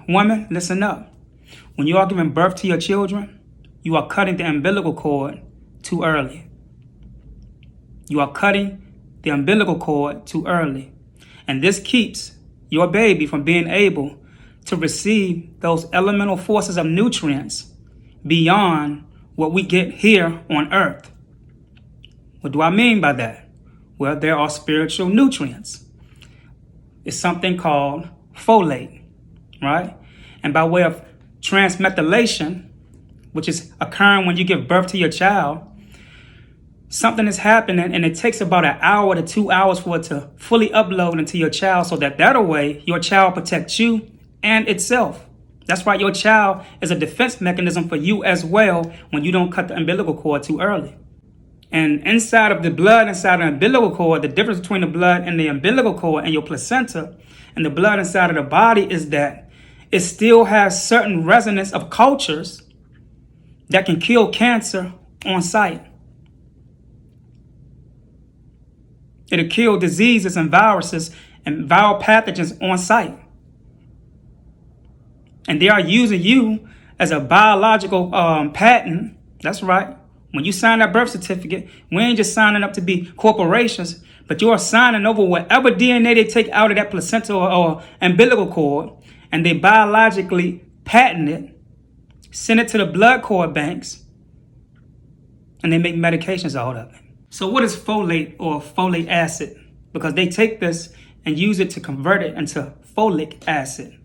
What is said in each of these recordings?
women, listen up. When you are giving birth to your children, you are cutting the umbilical cord too early. You are cutting the umbilical cord too early. And this keeps your baby from being able to receive those elemental forces of nutrients beyond what we get here on earth. What do I mean by that? Well, there are spiritual nutrients. It's something called folate, right? And by way of transmethylation, which is occurring when you give birth to your child, something is happening, and it takes about an hour to 2 hours for it to fully upload into your child, so that way your child protects you and itself. That's why your child is a defense mechanism for you as well when you don't cut the umbilical cord too early. And inside of the blood, inside of the umbilical cord, the difference between the blood and the umbilical cord and your placenta and the blood inside of the body is that it still has certain resonance of cultures that can kill cancer on sight. It'll kill diseases and viruses and viral pathogens on sight. And they are using you as a biological patent. That's right. When you sign that birth certificate, we ain't just signing up to be corporations, but you are signing over whatever DNA they take out of that placenta or umbilical cord, and they biologically patent it, send it to the blood cord banks, and they make medications out of it. So what is folate or folate acid? Because they take this and use it to convert it into folic acid.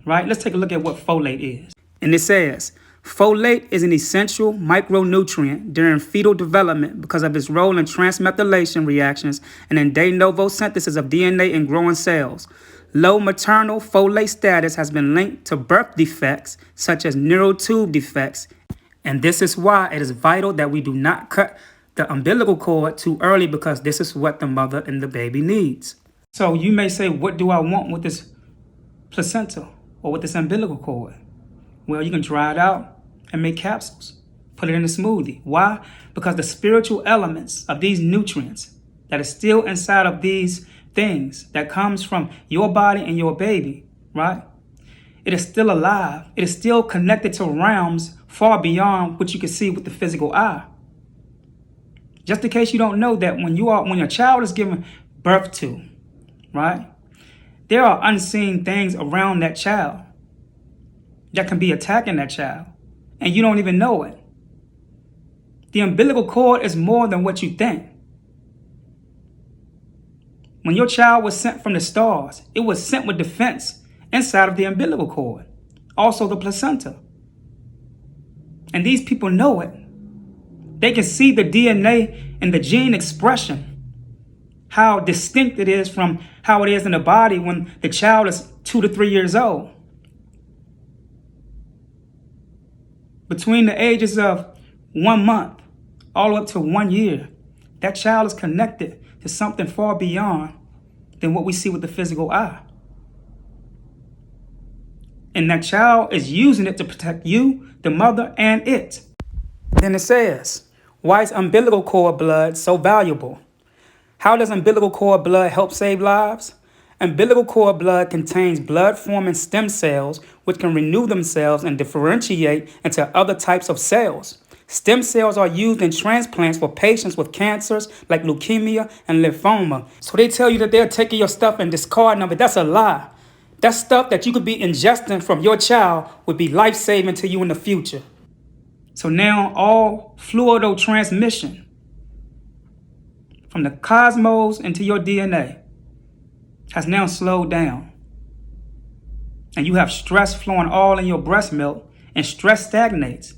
Right? Let's take a look at what folate is. And it says, folate is an essential micronutrient during fetal development because of its role in transmethylation reactions and in de novo synthesis of DNA in growing cells. Low maternal folate status has been linked to birth defects such as neural tube defects. And this is why it is vital that we do not cut the umbilical cord too early, because this is what the mother and the baby needs. So you may say, what do I want with this placenta or with this umbilical cord? Well, you can dry it out and make capsules. Put it in a smoothie. Why? Because the spiritual elements of these nutrients that is still inside of these things that comes from your body and your baby, right? It is still alive. It is still connected to realms far beyond what you can see with the physical eye. Just in case you don't know that when your child is given birth to, right? There are unseen things around that child that can be attacking that child, and you don't even know it. The umbilical cord is more than what you think. When your child was sent from the stars, it was sent with defense inside of the umbilical cord, also the placenta. And these people know it. They can see the DNA and the gene expression, how distinct it is from how it is in the body when the child is 2 to 3 years old. Between the ages of 1 month all up to 1 year, that child is connected to something far beyond than what we see with the physical eye. And that child is using it to protect you, the mother, and it. Then it says, why is umbilical cord blood so valuable? How does umbilical cord blood help save lives? Umbilical cord blood contains blood-forming stem cells which can renew themselves and differentiate into other types of cells. Stem cells are used in transplants for patients with cancers like leukemia and lymphoma. So they tell you that they're taking your stuff and discarding of it. That's a lie. That stuff that you could be ingesting from your child would be life-saving to you in the future. So now all fluidotransmission from the cosmos into your DNA has now slowed down. And you have stress flowing all in your breast milk, and stress stagnates,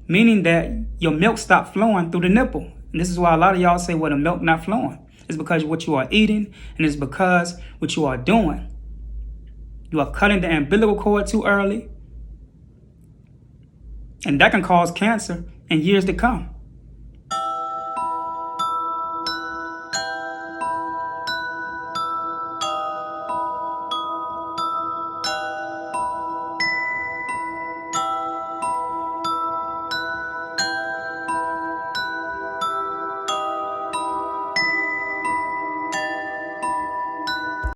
meaning that your milk stopped flowing through the nipple. And this is why a lot of y'all say, well, the milk not flowing. It's because of what you are eating, and it's because what you are doing. You are cutting the umbilical cord too early, and that can cause cancer in years to come.